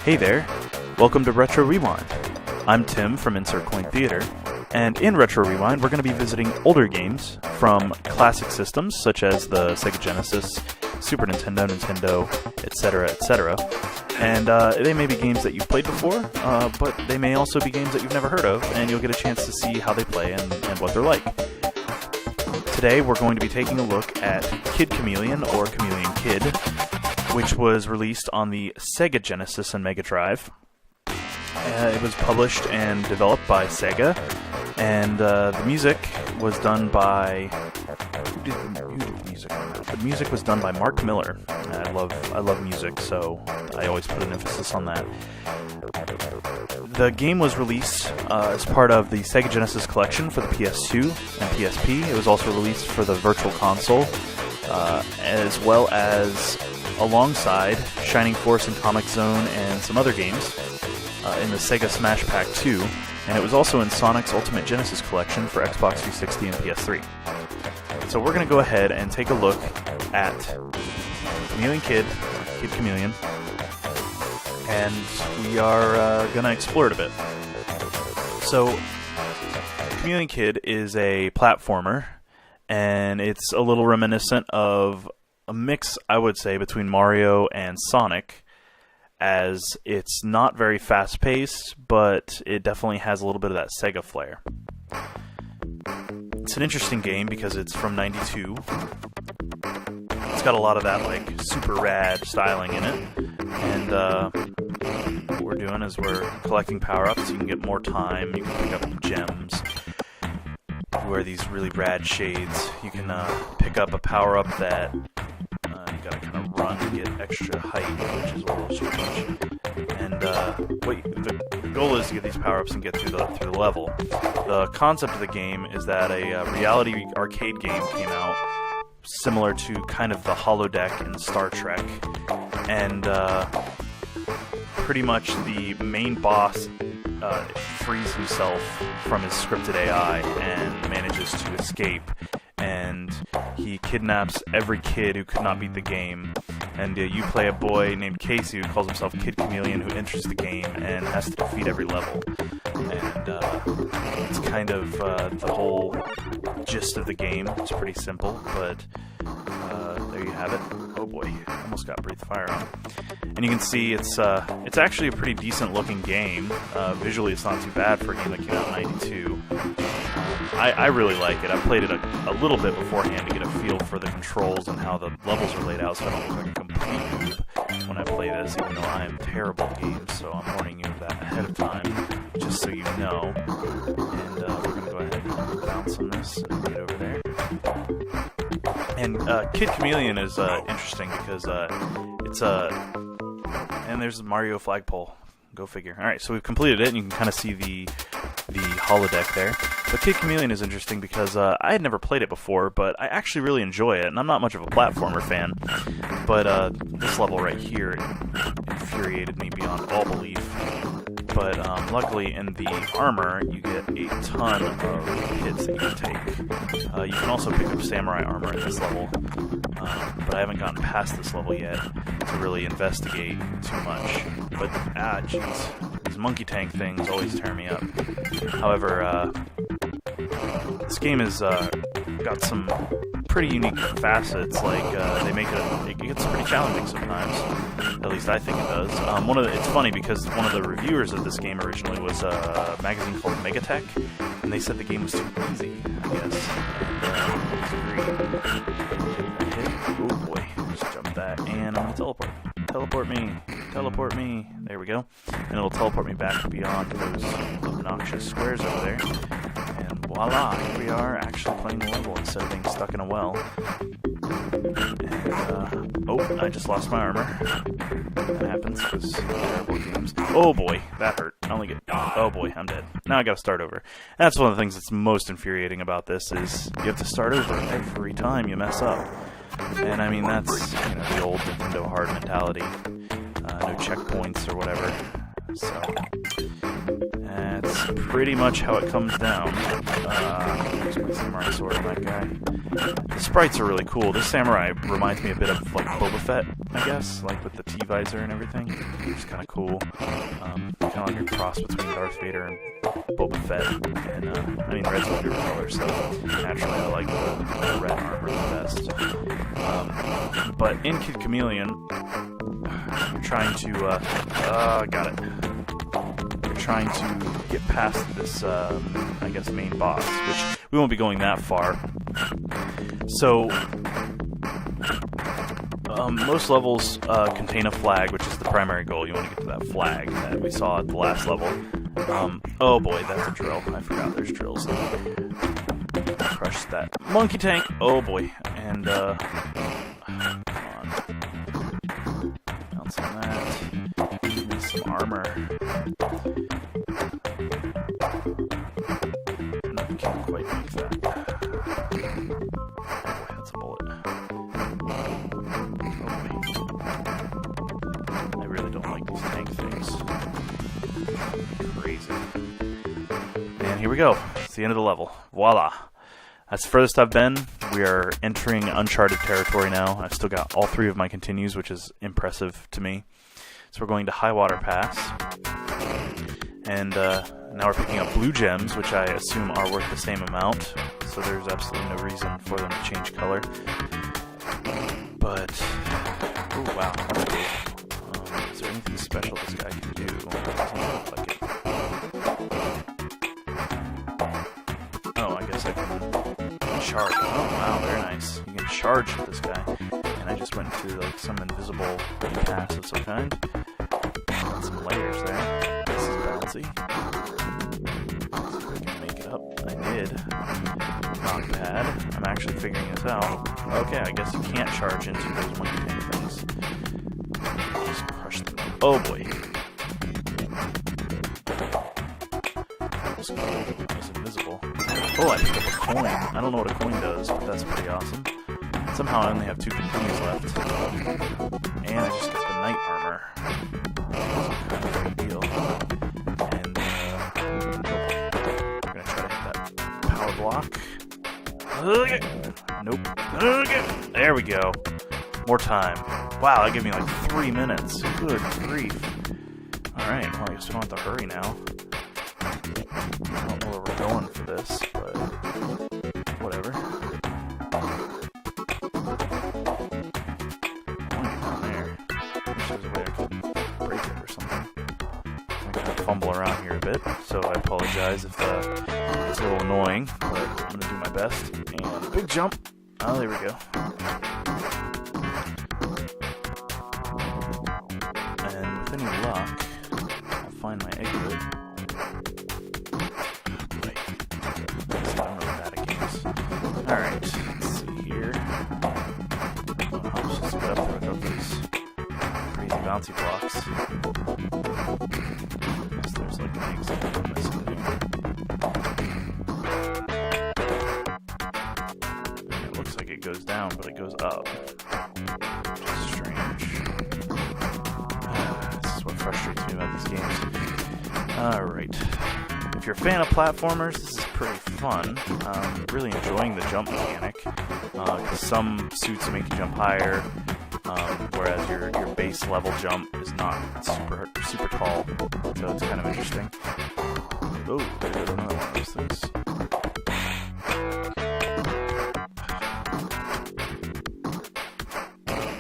Hey there, welcome to Retro Rewind. I'm Tim from Insert Coin Theater, and in Retro Rewind we're going to be visiting older games from classic systems such as the Sega Genesis, Super Nintendo, etc., etc. And they may be games that you've played before, but they may also be games that you've never heard of, and you'll get a chance to see how they play and what they're like. Today we're going to be taking a look at Kid Chameleon, or Chameleon Kid, which was released on the Sega Genesis and Mega Drive. It was published and developed by Sega, and the music was done by... Who did the music on that? The music was done by Mark Miller. I love music, so I always put an emphasis on that. The game was released as part of the Sega Genesis collection for the PS2 and PSP. It was also released for the Virtual Console, as well as alongside Shining Force and Comix Zone and some other games in the Sega Smash Pack 2, and it was also in Sonic's Ultimate Genesis collection for Xbox 360 and PS3. So we're going to go ahead and take a look at Chameleon Kid, Kid Chameleon, and we are going to explore it a bit. So, Chameleon Kid is a platformer, and it's a little reminiscent of a mix, I would say, between Mario and Sonic, as it's not very fast-paced, but it definitely has a little bit of that Sega flair. It's an interesting game because it's from '92. It's got a lot of that, like, super rad styling in it, and what we're doing is we're collecting power-ups. You can get more time, you can pick up gems, you wear these really rad shades, you can pick up a power-up that you gotta kind of run to get extra height, which is a little strange. And the goal is to get these power-ups and get through the level. The concept of the game is that a reality arcade game came out similar to kind of the holodeck in Star Trek, and pretty much the main boss frees himself from his scripted AI and manages to escape, and he kidnaps every kid who could not beat the game, and you play a boy named Casey who calls himself Kid Chameleon, who enters the game and has to defeat every level. And it's kind of the whole gist of the game. It's pretty simple, but there you have it. Oh boy, almost got breathed fire on. And you can see it's actually a pretty decent looking game. Visually it's not too bad for a game that came out in '92. I really like it. I played it a little bit beforehand to get a feel for the controls and how the levels are laid out, so I don't look like a complete noob when I play this, even though I am terrible at games, so I'm warning you of that ahead of time, just so you know. And we're going to go ahead and bounce on this and get over there. And Kid Chameleon is interesting because it's and there's a Mario flagpole. Go figure. Alright, so we've completed it, and you can kind of see the holodeck there. But Kid Chameleon is interesting because I had never played it before, but I actually really enjoy it, and I'm not much of a platformer fan. But this level right here infuriated me beyond all belief. But luckily in the armor, you get a ton of hits that you can take. You can also pick up samurai armor in this level, but I haven't gotten past this level yet to really investigate too much. But, jeez, these monkey tank things always tear me up. However, this game has got some pretty unique facets. Like they make it gets pretty challenging sometimes. At least I think it does. It's funny because one of the reviewers of this game originally was a magazine called Megatech, and they said the game was too easy, I guess. Oh boy, just jumped that, and I'm gonna teleport. Teleport me. There we go. And it'll teleport me back beyond those obnoxious squares over there. And voila, here we are actually playing the level instead of being stuck in a well. And, oh, I just lost my armor. That happens because terrible games. Oh boy, that hurt. I only get... Oh boy, I'm dead. Now I gotta start over. And that's one of the things that's most infuriating about this is you have to start over every time you mess up. And I mean, that's, the old Nintendo hard mentality. No checkpoints or whatever. So, That's pretty much how it comes down. There's my samurai sword on that guy. The sprites are really cool. This samurai reminds me a bit of like Boba Fett, I guess, like with the T-visor and everything. It's kind of cool. Kind of like a cross between Darth Vader and Boba Fett. And I mean, red's my favorite color, so naturally I like the red armor the best. But in Kid Chameleon, you're trying to got it. Trying to get past this, I guess, main boss, which we won't be going that far. So, most levels contain a flag, which is the primary goal. You want to get to that flag that we saw at the last level. Oh boy, that's a drill. I forgot there's drills. Crush that monkey tank. Oh boy. And, come on. Bounce on that. Give me some armor. No, you can't quite make that. Oh boy, that's a bullet. Oh boy. I really don't like these tank things. Crazy. And here we go. It's the end of the level. Voila. That's the furthest I've been. We are entering uncharted territory now. I've still got all 3 of my continues, which is impressive to me. So we're going to Highwater Pass. And now we're picking up blue gems, which I assume are worth the same amount. So there's absolutely no reason for them to change color. But, oh wow, that's cool. Is there anything special this guy can do? Doesn't look like it. Oh, I guess I can charge. Oh wow, very nice. You can charge with this guy. And I just went to like some invisible pass of some kind. Got some layers there. This is bouncy. I can make it up. I did. Not bad. I'm actually figuring this out. Okay, I guess you can't charge into those monkey tank things. Just crush them. Oh boy. That was cool. That was invisible. Oh, I picked up a coin. I don't know what a coin does, but that's pretty awesome. Somehow I only have 2 continues left. And I just got the knight armor. That's kind of a big deal. And, we're gonna try to hit that power block. Nope. There we go. More time. Wow, that gave me like 3 minutes. Good grief. Alright, well, I guess we don't have to hurry now. I don't know where we're going for this, but whatever. Fumble around here a bit, so I apologize if it's a little annoying, but I'm going to do my best. And big jump. Oh, there we go. And with any luck, I'll find my exit. Wait. I'm really bad at games. Alright, let's see here. I'll just get up there without these crazy bouncy blocks. There's like an exit on this one. It looks like it goes down, but it goes up. Which is strange. This is what frustrates me about these games. Alright. If you're a fan of platformers, this is pretty fun. Really enjoying the jump mechanic. Because some suits make you jump higher. Whereas your base level jump is not super tall, so it's kind of interesting. Oh, there goes another one of those things.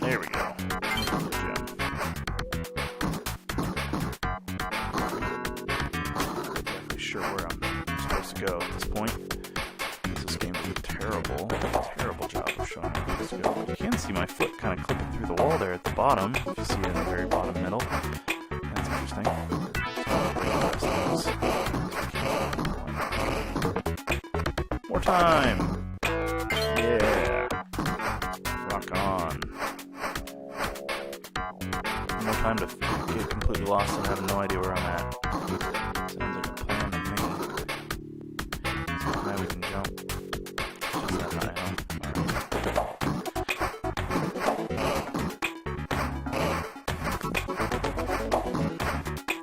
There we go. Another gem. Not exactly sure where I'm supposed to go at this point. This game is a terrible job of showing me where to go. You can see my foot kind of clipping through the wall there at the bottom, if you see it in the very bottom middle. That's interesting. More time! Yeah! Rock on. More time to get completely lost and have no idea where I'm at. Sounds like a plan to me. So now we can jump. Just that high, huh?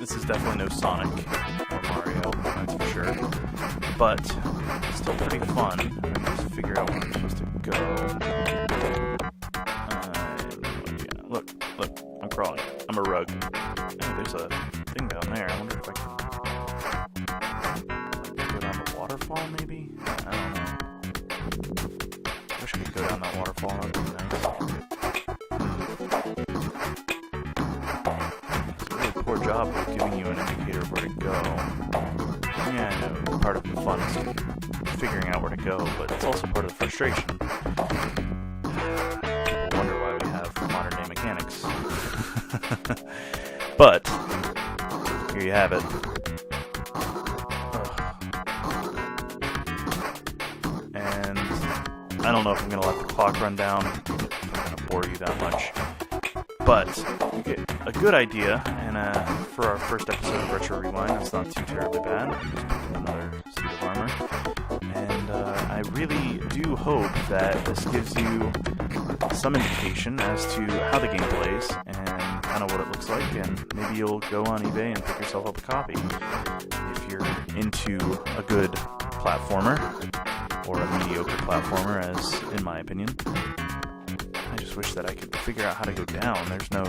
This is definitely no Sonic or Mario. longer, but it's still pretty fun. Let me just figure out where I'm supposed to go. Look, I'm crawling. I'm a rug. Hey, there's a thing down there. I wonder if I can go down the waterfall, maybe? I don't know. Wish I could go down that waterfall. That would be nice. It's a really poor job of giving you an indicator of where to go. Yeah, I know. Part of the fun is figuring out where to go, but it's also part of the frustration. People wonder why we have modern-day mechanics. But here you have it. And I don't know if I'm going to let the clock run down. I'm not going to bore you that much. But you get a good idea, and for our first episode of Retro Rewind, it's not too terribly bad. Just another suit of armor. And I really do hope that this gives you some indication as to how the game plays and kind of what it looks like, and maybe you'll go on eBay and pick yourself up a copy if you're into a good platformer, or a mediocre platformer, as in my opinion. I just wish that I could figure out how to go down. There's no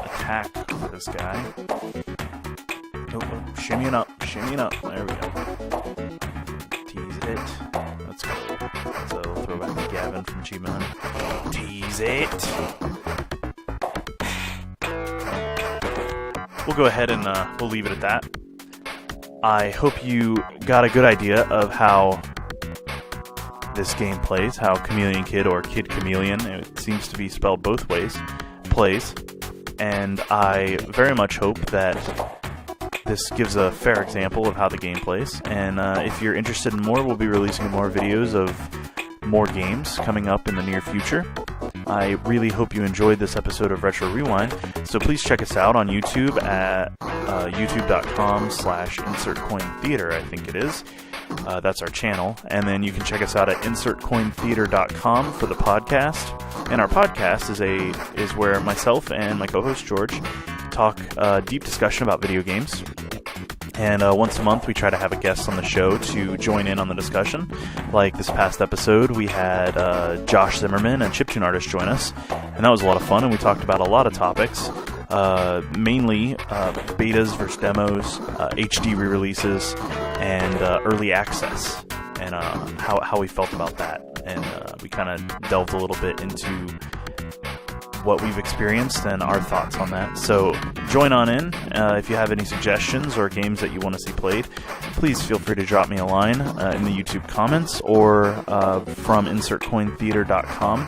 attack for this guy. Oh, shimmying up. There we go. Tease it. Let's go. So throw back to Gavin from Chameleon. Tease it. We'll go ahead and we'll leave it at that. I hope you got a good idea of how this game plays, how Chameleon Kid, or Kid Chameleon, it seems to be spelled both ways, plays. And I very much hope that this gives a fair example of how the game plays. And if you're interested in more, we'll be releasing more videos of more games coming up in the near future. I really hope you enjoyed this episode of Retro Rewind, so please check us out on YouTube at youtube.com/insertcointheater, I think it is. That's our channel. And then you can check us out at insertcointheater.com for the podcast. And our podcast is where myself and my co-host George talk deep discussion about video games. And once a month we try to have a guest on the show to join in on the discussion. Like this past episode, we had Josh Zimmerman, a chiptune artist, join us. And that was a lot of fun, and we talked about a lot of topics. Mainly betas versus demos, HD re-releases, and early access, and how we felt about that. And we kind of delved a little bit into what we've experienced and our thoughts on that. So join on in. If you have any suggestions or games that you want to see played, please feel free to drop me a line in the YouTube comments, or from insertcointheater.com.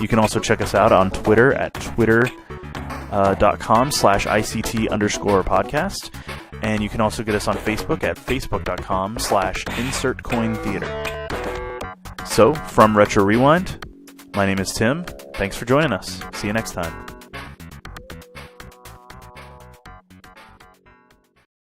You can also check us out on Twitter at twitter.com/ICT_podcast. And you can also get us on Facebook at facebook.com/insertcointheater. So, from Retro Rewind, my name is Tim. Thanks for joining us. See you next time.